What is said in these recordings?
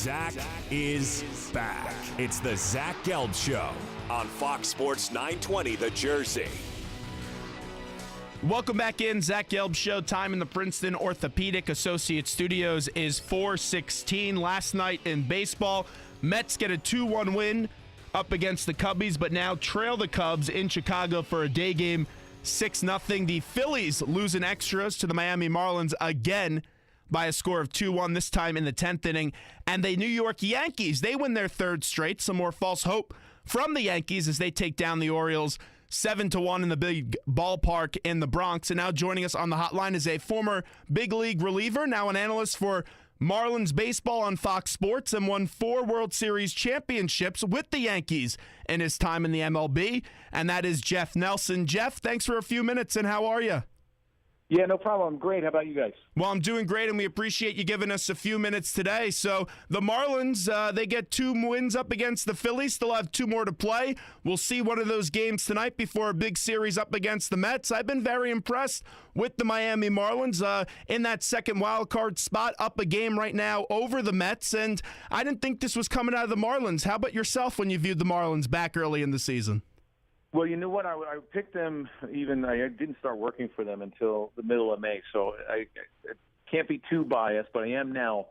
Zach is back. It's the Zach Gelb Show on Fox Sports 920 The Jersey. Welcome back in. Zach Gelb Show. Time in the Princeton Orthopedic Associate Studios is 4:16. Last night in baseball, Mets get a 2-1 win up against the Cubbies, but now trail the Cubs in Chicago for a day game, 6-0. The Phillies lose in extras to the Miami Marlins again by a score of 2-1, this time in the 10th inning. And the New York Yankees, they win their third straight. Some more false hope from the Yankees as they take down the Orioles 7-1 in the big ballpark in the Bronx. And now joining us on the hotline is a former big league reliever, now an analyst for Marlins baseball on Fox Sports, and won 4 World Series championships with the Yankees in his time in the MLB. And that is Jeff Nelson. Jeff, thanks for a few minutes, and how are you? Yeah, no problem. I'm great. How about you guys? Well, I'm doing great, and we appreciate you giving us a few minutes today. So the Marlins, they get 2 wins up against the Phillies, still have 2 more to play. We'll see one of those games tonight before a big series up against the Mets. I've been very impressed with the Miami Marlins in that second wild card spot, up a game right now over the Mets, and I didn't think this was coming out of the Marlins. How about yourself when you viewed the Marlins back early in the season? Well, you know what? I picked them even – I didn't start working for them until the middle of May, so I can't be too biased, but I am now.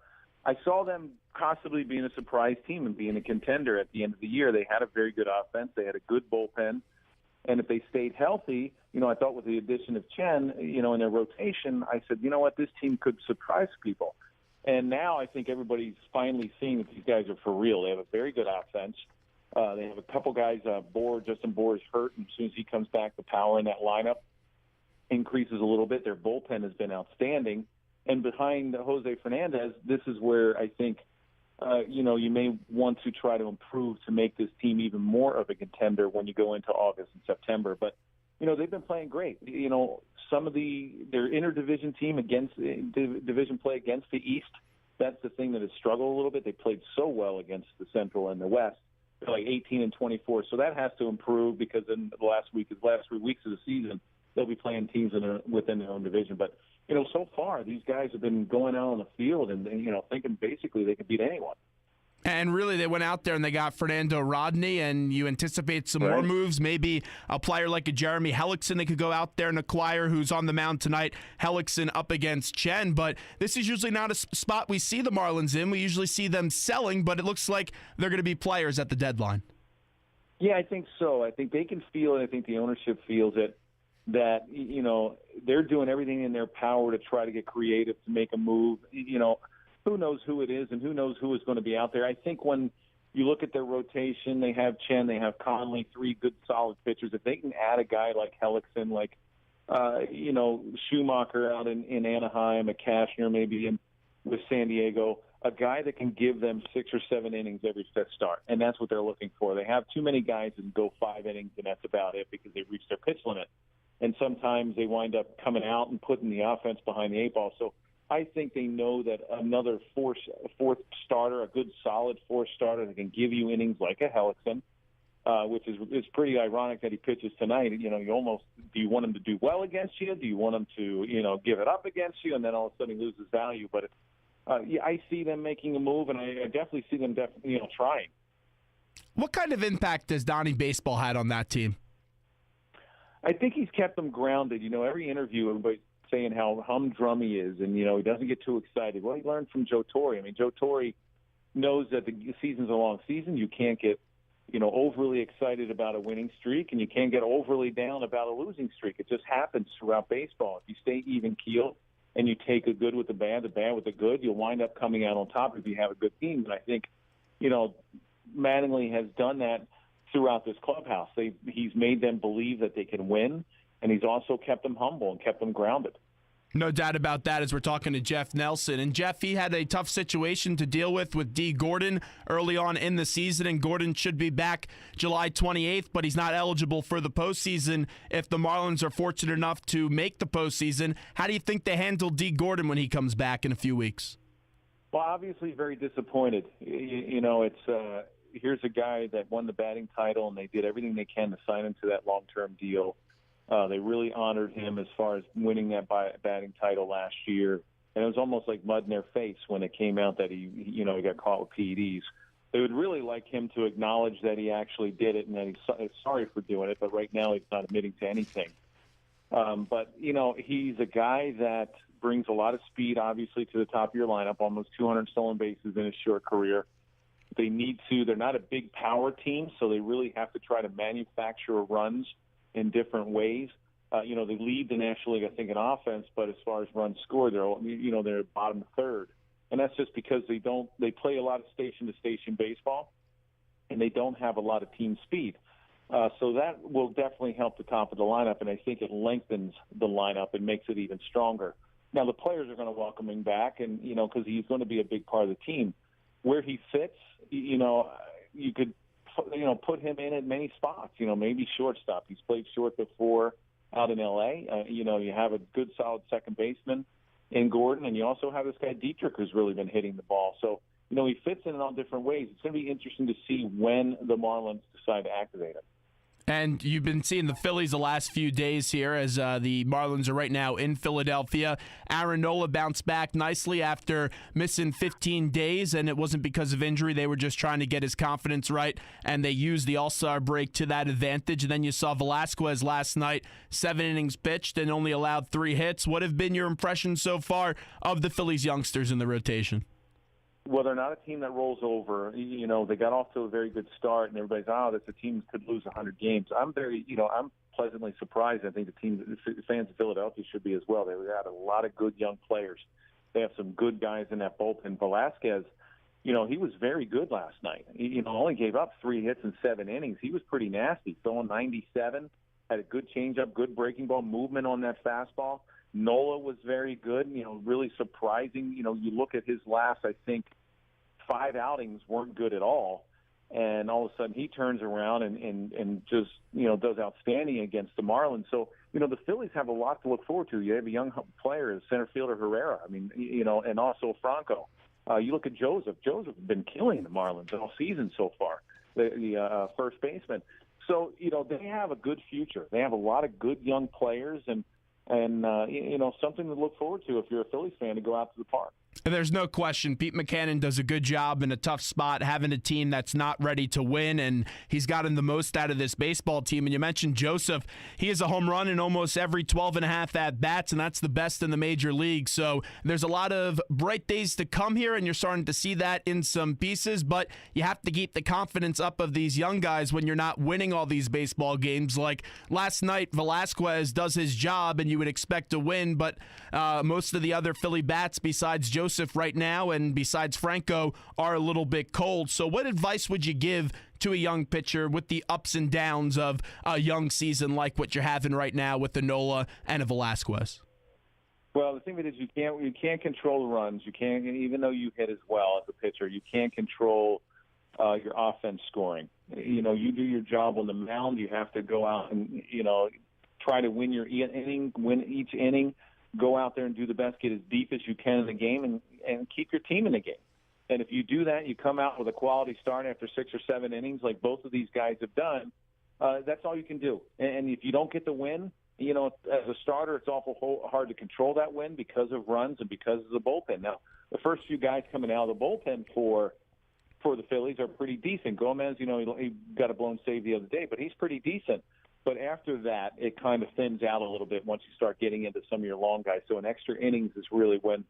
I saw them possibly being a surprise team and being a contender at the end of the year. They had a very good offense. They had a good bullpen. And if they stayed healthy, I thought with the addition of Chen, in their rotation, I said, you know what, this team could surprise people. And now I think everybody's finally seeing that these guys are for real. They have a very good offense. They have a couple guys, Justin Bour is hurt, and as soon as he comes back, the power in that lineup increases a little bit. Their bullpen has been outstanding. And behind Jose Fernandez, this is where I think, you may want to try to improve to make this team even more of a contender when you go into August and September. But, they've been playing great. Some of their interdivision team against division play against the East, that's the thing that has struggled a little bit. They played so well against the Central and the West. Like 18-24, so that has to improve because in the last 3 weeks of the season, they'll be playing teams within their own division. But so far these guys have been going out on the field and thinking basically they can beat anyone. And really, they went out there and they got Fernando Rodney, and you anticipate some more moves. Maybe a player like a Jeremy Hellickson they could go out there and acquire, who's on the mound tonight. Hellickson up against Chen. But this is usually not a spot we see the Marlins in. We usually see them selling, but it looks like they're going to be players at the deadline. Yeah, I think so. I think they can feel it. I think the ownership feels it, that they're doing everything in their power to try to get creative to make a move. Who knows who it is and who knows who is going to be out there. I think when you look at their rotation, they have Chen, they have Conley, 3 good, solid pitchers. If they can add a guy like Hellickson, like, Schumacher out in Anaheim, a Cashner maybe with San Diego, a guy that can give them 6 or 7 innings every fifth start, and that's what they're looking for. They have too many guys that go 5 innings, and that's about it because they've reached their pitch limit. And sometimes they wind up coming out and putting the offense behind the 8 ball. So I think they know that another fourth starter, a good solid 4th starter that can give you innings like a Hellickson, which is pretty ironic that he pitches tonight. You almost, do you want him to do well against you? Do you want him to, give it up against you? And then all of a sudden he loses value. But I see them making a move, and I definitely see them trying. What kind of impact has Donnie Baseball had on that team? I think he's kept them grounded. Every interview, everybody's saying how humdrum he is, and he doesn't get too excited. Well, he learned from Joe Torre. I mean, Joe Torre knows that the season's a long season. You can't get overly excited about a winning streak, and you can't get overly down about a losing streak. It just happens throughout baseball. If you stay even keeled and you take the good with the bad with the good, you'll wind up coming out on top if you have a good team. And I think Mattingly has done that throughout this clubhouse. He's made them believe that they can win, and he's also kept them humble and kept them grounded. No doubt about that as we're talking to Jeff Nelson. And Jeff, he had a tough situation to deal with Dee Gordon early on in the season, and Gordon should be back July 28th, but he's not eligible for the postseason if the Marlins are fortunate enough to make the postseason. How do you think they handle Dee Gordon when he comes back in a few weeks? Well, obviously very disappointed. It's here's a guy that won the batting title, and they did everything they can to sign him to that long-term deal. They really honored him as far as winning that batting title last year. and it was almost like mud in their face when it came out that he got caught with PEDs. They would really like him to acknowledge that he actually did it and that he's sorry for doing it, but right now he's not admitting to anything. But he's a guy that brings a lot of speed, obviously, to the top of your lineup, almost 200 stolen bases in his short career. They need to. They're not a big power team, so they really have to try to manufacture runs in different ways. They lead the National League, I think, in offense, but as far as runs scored, they're bottom third. And that's just because they play a lot of station-to-station baseball, and they don't have a lot of team speed. So that will definitely help the top of the lineup, and I think it lengthens the lineup and makes it even stronger. Now, the players are going to welcome him back, and because he's going to be a big part of the team. Where he fits, you could, put him in at many spots. Maybe shortstop. He's played short before out in L.A. You have a good, solid second baseman in Gordon, and you also have this guy Dietrich who's really been hitting the ball. So, he fits in all different ways. It's going to be interesting to see when the Marlins decide to activate him. And you've been seeing the Phillies the last few days here as the Marlins are right now in Philadelphia. Aaron Nola bounced back nicely after missing 15 days, and it wasn't because of injury. They were just trying to get his confidence right, and they used the All-Star break to that advantage. And then you saw Velasquez last night, 7 innings pitched and only allowed 3 hits. What have been your impressions so far of the Phillies youngsters in the rotation? Well, they're not a team that rolls over. They got off to a very good start, and everybody's, that's a team that could lose 100 games. I'm pleasantly surprised. I think the fans of Philadelphia should be as well. They had a lot of good young players. They have some good guys in that bullpen. Velasquez, he was very good last night. He only gave up 3 hits in 7 innings. He was pretty nasty, throwing 97, had a good changeup, good breaking ball movement on that fastball. Nola was very good, really surprising. You look at his last, I think, 5 outings weren't good at all, and all of a sudden he turns around and just, does outstanding against the Marlins. So, the Phillies have a lot to look forward to. You have a young player, center fielder Herrera, and also Franco. You look at Joseph. Joseph has been killing the Marlins all season so far, the first baseman. So, they have a good future. They have a lot of good young players, and something to look forward to if you're a Phillies fan to go out to the park. There's no question. Pete Mackanin does a good job in a tough spot, having a team that's not ready to win, and he's gotten the most out of this baseball team. And you mentioned Joseph. He has a home run in almost every 12 and a half at-bats, and that's the best in the major league. So there's a lot of bright days to come here, and you're starting to see that in some pieces, but you have to keep the confidence up of these young guys when you're not winning all these baseball games. Like last night, Velasquez does his job, and you would expect to win, but most of the other Philly bats besides Joseph right now and besides Franco are a little bit cold. So what advice would you give to a young pitcher with the ups and downs of a young season like what you're having right now with the Nola and a Velasquez? Well, the thing is you can't control the runs. You can't, even though you hit as well as a pitcher, you can't control your offense scoring. You do your job on the mound. You have to go out and try to win each inning. Go out there and do the best, get as deep as you can in the game, and keep your team in the game. And if you do that, you come out with a quality start after 6 or 7 innings like both of these guys have done, that's all you can do. And if you don't get the win, as a starter, it's awful hard to control that win because of runs and because of the bullpen. Now, the first few guys coming out of the bullpen for the Phillies are pretty decent. Gomez, he got a blown save the other day, but he's pretty decent. But after that, it kind of thins out a little bit once you start getting into some of your long guys. So in extra innings is really when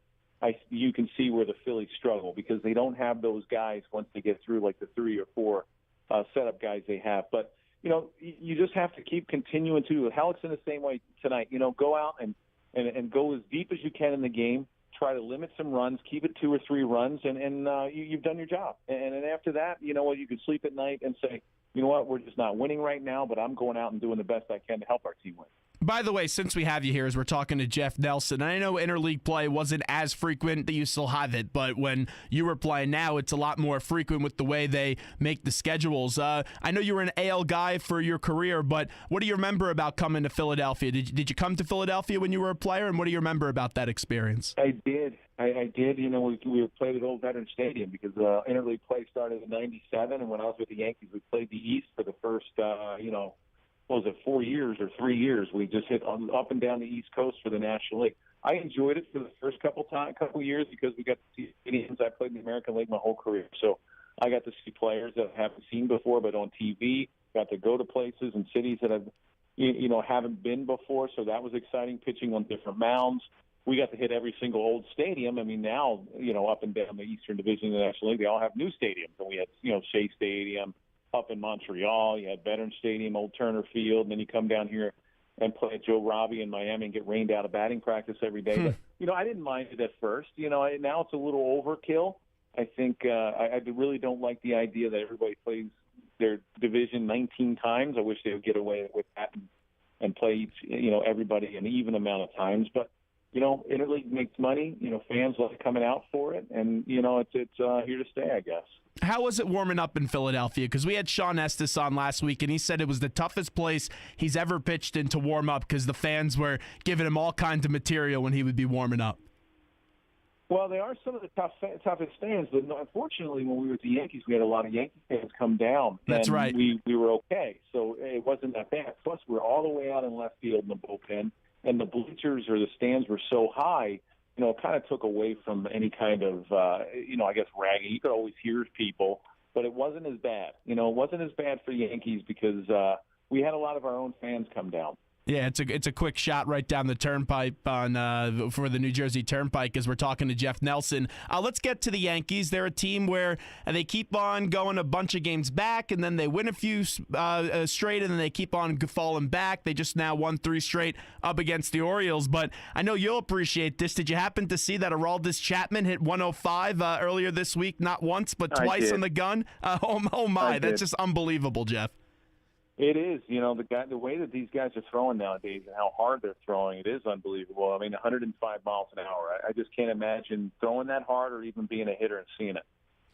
you can see where the Phillies struggle because they don't have those guys once they get through like the 3 or 4 setup guys they have. But, you just have to keep continuing to. Halleck's in the same way tonight. Go out and go as deep as you can in the game. Try to limit some runs, keep it 2 or 3 runs, and you've done your job. And then after that, you can sleep at night and say, you know what, we're just not winning right now, but I'm going out and doing the best I can to help our team win. By the way, since we have you here, as we're talking to Jeff Nelson, I know interleague play wasn't as frequent that you still have it, but when you were playing now, it's a lot more frequent with the way they make the schedules. I know you were an AL guy for your career, but what do you remember about coming to Philadelphia? Did you come to Philadelphia when you were a player, and what do you remember about that experience? I did. I did. We played at Old Veterans Stadium because interleague play started in '97, and when I was with the Yankees, we played the East for the first, 4 years or 3 years. We just hit up and down the East Coast for the National League. I enjoyed it for the first couple years because we got to see stadiums. I played in the American League my whole career, so I got to see players that I haven't seen before, but on TV. Got to go to places and cities that I've, haven't been before, so that was exciting. Pitching on different mounds. We got to hit every single old stadium. I mean, now, up and down the Eastern Division of the National League, they all have new stadiums. And we had, Shea Stadium up in Montreal. You had Veterans Stadium, Old Turner Field. And then you come down here and play at Joe Robbie in Miami and get rained out of batting practice every day. But, I didn't mind it at first. Now it's a little overkill. I think I really don't like the idea that everybody plays their division 19 times. I wish they would get away with that and play each, everybody an even amount of times. But, Interleague makes money. Fans love coming out for it. And, it's here to stay, I guess. How was it warming up in Philadelphia? Because we had Sean Estes on last week, and he said it was the toughest place he's ever pitched in to warm up because the fans were giving him all kinds of material when he would be warming up. Well, they are some of the toughest fans, but unfortunately, when we were at the Yankees, we had a lot of Yankee fans come down. That's and right. We were okay, so it wasn't that bad. Plus, we're all the way out in left field in the bullpen, and the bleachers or the stands were so high, it kind of took away from any kind of, I guess, ragging. You could always hear people, but it wasn't as bad. It wasn't as bad for the Yankees because we had a lot of our own fans come down. Yeah, it's a quick shot right down the turnpike on for the New Jersey Turnpike as we're talking to Jeff Nelson. Let's get to the Yankees. They're a team where they keep on going a bunch of games back, and then they win a few straight, and then they keep on falling back. They just now won 3 straight up against the Orioles. But I know you'll appreciate this. Did you happen to see that Aroldis Chapman hit 105 earlier this week? Not once, but twice on the gun. Oh my, that's just unbelievable, Jeff. It is, the way that these guys are throwing nowadays and how hard they're throwing, it is unbelievable. I mean, 105 miles an hour. I just can't imagine throwing that hard or even being a hitter and seeing it.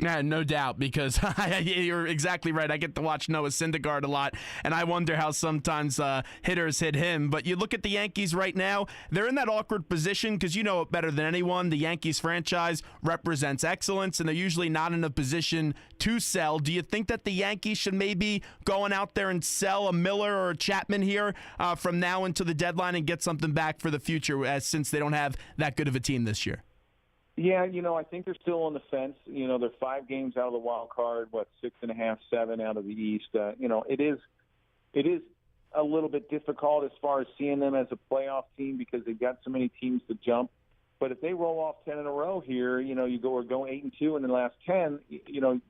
Yeah, no doubt, because you're exactly right. I get to watch Noah Syndergaard a lot, and I wonder how sometimes hitters hit him. But you look at the Yankees right now, they're in that awkward position because you know it better than anyone. The Yankees franchise represents excellence, and they're usually not in a position to sell. Do you think that the Yankees should maybe going out there and sell a Miller or a Chapman here from now until the deadline and get something back for the future, since they don't have that good of a team this year? Yeah, I think they're still on the fence. They're 5 games out of the wild card, 6.5, 7 out of the East. It is a little bit difficult as far as seeing them as a playoff team because they've got so many teams to jump. But if they roll off 10 in a row here, you go 8-2 in the last 10,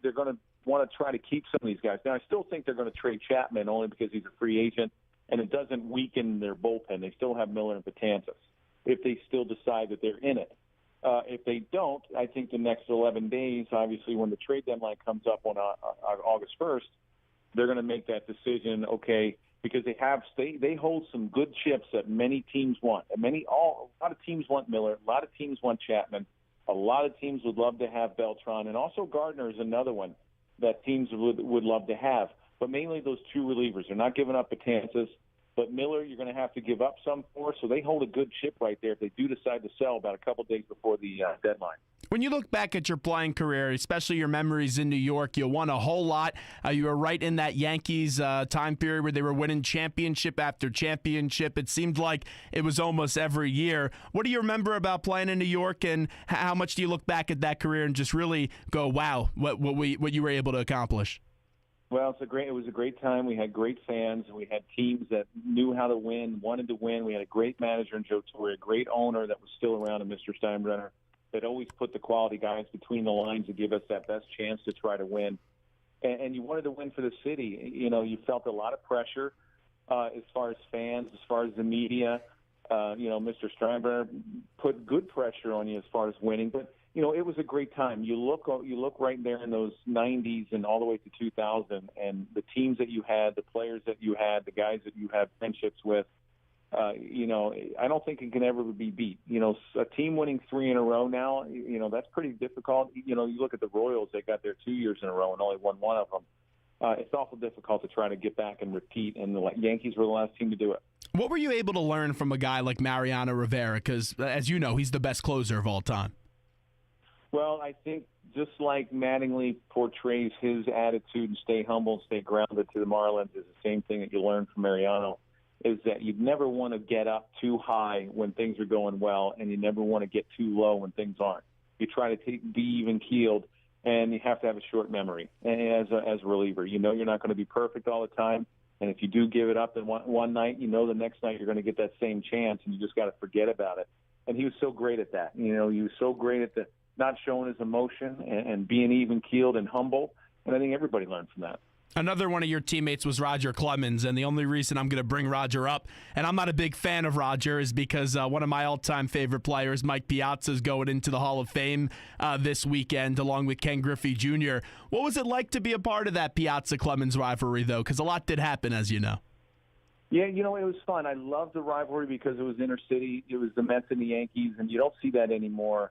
they're going to want to try to keep some of these guys. Now, I still think they're going to trade Chapman only because he's a free agent, and it doesn't weaken their bullpen. They still have Miller and Betances if they still decide that they're in it. If they don't, I think the next 11 days, obviously when the trade deadline comes up on August 1st, they're going to make that decision, okay, because they hold some good chips that many teams want. A lot of teams want Miller. A lot of teams want Chapman. A lot of teams would love to have Beltran. And also Gardner is another one that teams would love to have. But mainly those 2 relievers. They're not giving up Betances. But Miller, you're going to have to give up some for, so they hold a good chip right there if they do decide to sell about a couple days before the deadline. When you look back at your playing career, especially your memories in New York, you won a whole lot. You were right in that Yankees time period where they were winning championship after championship. It seemed like it was almost every year. What do you remember about playing in New York, and how much do you look back at that career and just really go, wow, what you were able to accomplish? Well, it was a great time. We had great fans. We had teams that knew how to win, wanted to win. We had a great manager in Joe Torre, a great owner that was still around in Mr. Steinbrenner, that always put the quality guys between the lines to give us that best chance to try to win. And you wanted to win for the city. You felt a lot of pressure as far as fans, as far as the media. Mr. Steinbrenner put good pressure on you as far as winning, but it was a great time. You look right there in those 90s and all the way to 2000, and the teams that you had, the players that you had, the guys that you had friendships with. I don't think it can ever be beat. A team winning 3 in a row now, that's pretty difficult. You look at the Royals; they got there 2 years in a row and only won one of them. It's awful difficult to try to get back and repeat, and the Yankees were the last team to do it. What were you able to learn from a guy like Mariano Rivera? Because, as you know, he's the best closer of all time. Well, I think just like Mattingly portrays his attitude and stay humble and stay grounded to the Marlins is the same thing that you learn from Mariano. is that you never want to get up too high when things are going well, and you never want to get too low when things aren't. You try to be even keeled, and you have to have a short memory. And as a reliever, you know you're not going to be perfect all the time, and if you do give it up in one night, you know the next night you're going to get that same chance, and you just got to forget about it. And he was so great at that. You know, he was so great at not showing his emotion and being even keeled and humble. And I think everybody learned from that. Another one of your teammates was Roger Clemens, and the only reason I'm going to bring Roger up, and I'm not a big fan of Roger, is because one of my all-time favorite players, Mike Piazza, is going into the Hall of Fame this weekend, along with Ken Griffey Jr. What was it like to be a part of that Piazza-Clemens rivalry, though? Because a lot did happen, as you know. Yeah, you know, it was fun. I loved the rivalry because it was inner city. It was the Mets and the Yankees, and you don't see that anymore.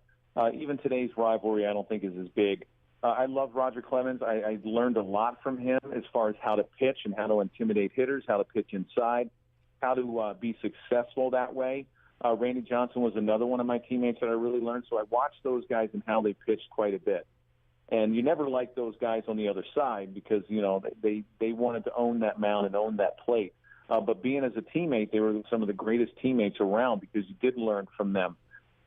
Even today's rivalry, I don't think is as big. I love Roger Clemens. I learned a lot from him as far as how to pitch and how to intimidate hitters, how to pitch inside, how to be successful that way. Randy Johnson was another one of my teammates that I really learned. So I watched those guys and how they pitched quite a bit. And you never liked those guys on the other side because, you know, they wanted to own that mound and own that plate. But being as a teammate, they were some of the greatest teammates around because you did learn from them.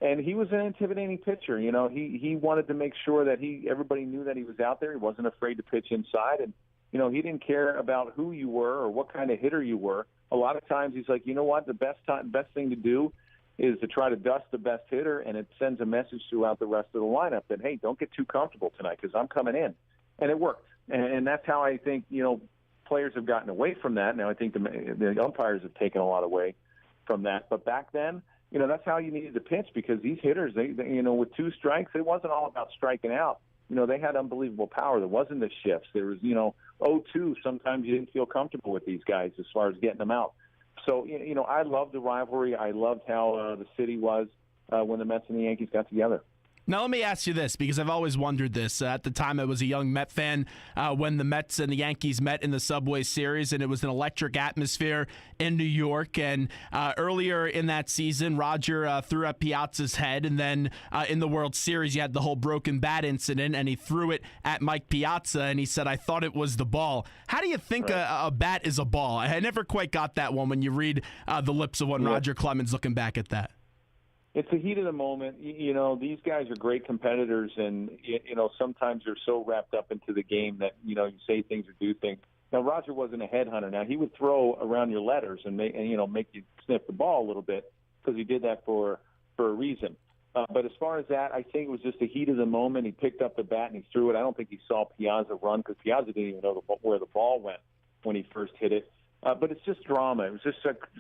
And he was an intimidating pitcher. You know, he wanted to make sure that everybody knew that he was out there. He wasn't afraid to pitch inside. And, you know, he didn't care about who you were or what kind of hitter you were. A lot of times he's like, you know what, the best thing to do is to try to dust the best hitter, and it sends a message throughout the rest of the lineup that, hey, don't get too comfortable tonight because I'm coming in. And it worked. And that's how I think, you know, players have gotten away from that. Now I think the umpires have taken a lot away from that. But back then, you know, that's how you needed to pitch because these hitters, they you know, with two strikes, it wasn't all about striking out. You know, they had unbelievable power. There wasn't the shifts. There was, you know, 0-2. Sometimes you didn't feel comfortable with these guys as far as getting them out. So, you know, I loved the rivalry. I loved how the city was when the Mets and the Yankees got together. Now, let me ask you this, because I've always wondered this. At the time, I was a young Met fan when the Mets and the Yankees met in the Subway Series, and it was an electric atmosphere in New York. And earlier in that season, Roger threw at Piazza's head, and then in the World Series, you had the whole broken bat incident, and he threw it at Mike Piazza, and he said, I thought it was the ball. How do you think a bat is a ball? I never quite got that one when you read the lips of one Roger Clemens looking back at that. It's the heat of the moment. You know, these guys are great competitors, and, you know, sometimes they're so wrapped up into the game that, you know, you say things or do things. Now, Roger wasn't a headhunter. Now, he would throw around your letters and make you sniff the ball a little bit because he did that for a reason. But as far as that, I think it was just the heat of the moment. He picked up the bat and he threw it. I don't think he saw Piazza run because Piazza didn't even know where the ball went when he first hit it. But it's just drama. It was just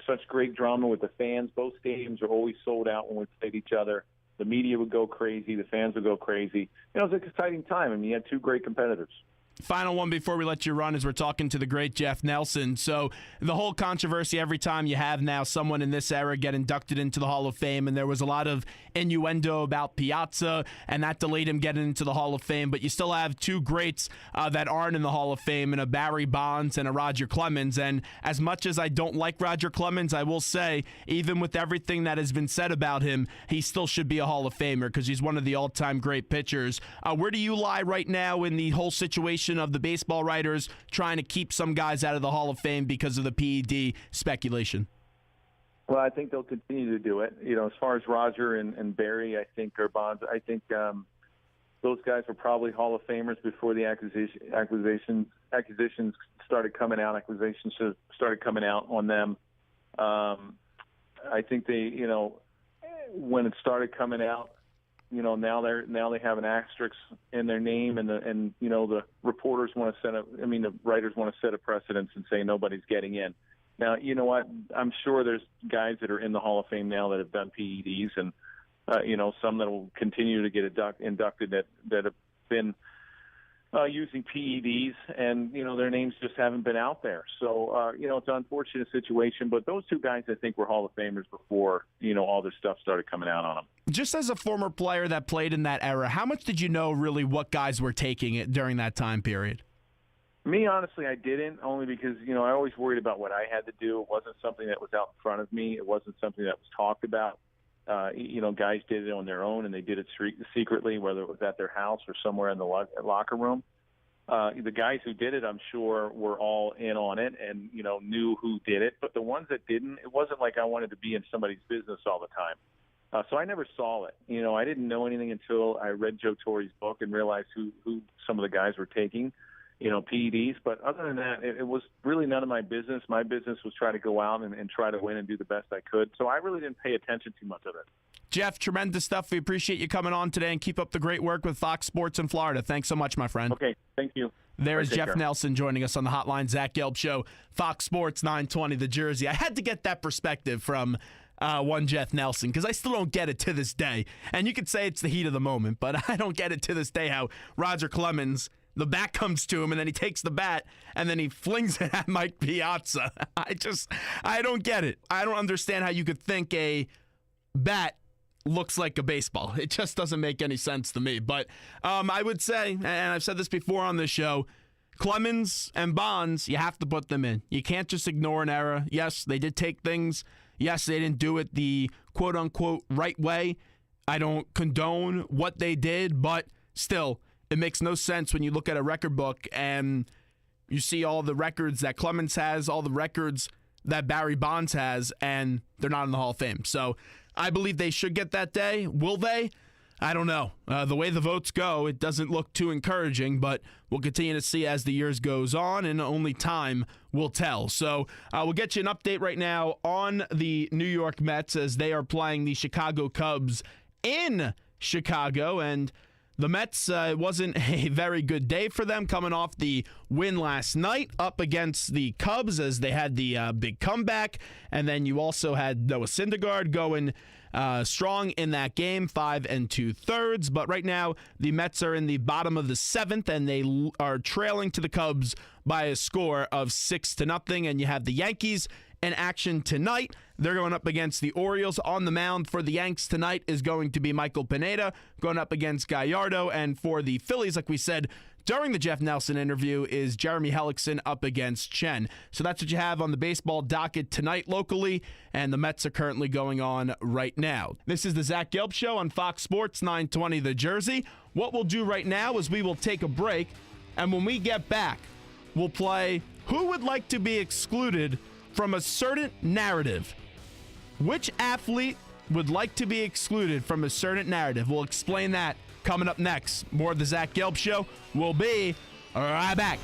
such great drama with the fans. Both stadiums are always sold out when we played each other. The media would go crazy. The fans would go crazy. You know, it was an exciting time. I mean, you had two great competitors. Final one before we let you run is we're talking to the great Jeff Nelson. So the whole controversy every time you have now someone in this era get inducted into the Hall of Fame, and there was a lot of innuendo about Piazza, and that delayed him getting into the Hall of Fame. But you still have two greats that aren't in the Hall of Fame, and a Barry Bonds and a Roger Clemens. And as much as I don't like Roger Clemens, I will say, even with everything that has been said about him, he still should be a Hall of Famer because he's one of the all-time great pitchers. Where do you lie right now in the whole situation of the baseball writers trying to keep some guys out of the Hall of Fame because of the PED speculation? Well, I think they'll continue to do it. You know, as far as Roger and Barry, I think, or Bonds, I think those guys were probably Hall of Famers before the accusations started coming out. Accusations started coming out on them. I think they, you know, when it started coming out, you know, now they have an asterisk in their name, and you know, the reporters want to the writers want to set a precedence and say nobody's getting in. Now, you know what? I'm sure there's guys that are in the Hall of Fame now that have done PEDs, and you know, some that will continue to get inducted that have been using PEDs, and you know, their names just haven't been out there. So you know, it's an unfortunate situation. But those two guys, I think, were Hall of Famers before, you know, all this stuff started coming out on them. Just as a former player that played in that era, how much did you know really what guys were taking it during that time period? Me, honestly, I didn't, only because, you know, I always worried about what I had to do. It wasn't something that was out in front of me. It wasn't something that was talked about. You know, guys did it on their own, and they did it secretly, whether it was at their house or somewhere in the locker room. The guys who did it, I'm sure, were all in on it and, knew who did it. But the ones that didn't, it wasn't like I wanted to be in somebody's business all the time. So I never saw it. I didn't know anything until I read Joe Torre's book and realized who some of the guys were taking, PEDs. But other than that, it was really none of my business. My business was try to go out and try to win and do the best I could. So I really didn't pay attention too much of it. Jeff, tremendous stuff. We appreciate you coming on today, and keep up the great work with Fox Sports in Florida. Thanks so much, my friend. Okay, thank you. There's Jeff Nelson joining us on the hotline. Zach Gelb Show, Fox Sports 920, the Jersey. I had to get that perspective from one Jeff Nelson, because I still don't get it to this day. And you could say it's the heat of the moment, but I don't get it to this day how Roger Clemens, the bat comes to him, and then he takes the bat, and then he flings it at Mike Piazza. I don't get it. I don't understand how you could think a bat looks like a baseball. It just doesn't make any sense to me. But I would say, and I've said this before on this show, Clemens and Bonds, you have to put them in. You can't just ignore an error. Yes, they did take things. Yes, they didn't do it the quote-unquote right way. I don't condone what they did, but still, it makes no sense when you look at a record book and you see all the records that Clemens has, all the records that Barry Bonds has, and they're not in the Hall of Fame. So I believe they should get that day. Will they? I don't know. The way the votes go, it doesn't look too encouraging, but we'll continue to see as the years goes on, and only time will tell. So we'll get you an update right now on the New York Mets as they are playing the Chicago Cubs in Chicago, and the Mets, it wasn't a very good day for them coming off the win last night up against the Cubs as they had the big comeback. And then you also had Noah Syndergaard going strong in that game, 5 2/3. But right now, the Mets are in the bottom of the 7th, and they are trailing to the Cubs by a score of 6-0. And you have the Yankees in action tonight. They're going up against the Orioles. On the mound for the Yanks tonight is going to be Michael Pineda going up against Gallardo. And for the Phillies, like we said during the Jeff Nelson interview, is Jeremy Hellickson up against Chen. So that's what you have on the baseball docket tonight locally, and the Mets are currently going on right now. This is the Zach Gelb Show on Fox Sports 920 The Jersey. What we'll do right now is we will take a break, and when we get back, we'll play Who Would Like to Be Excluded from a Certain Narrative. Which athlete would like to be excluded from a certain narrative? We'll explain that coming up next. More of the Zach Gelb Show. We'll be right back.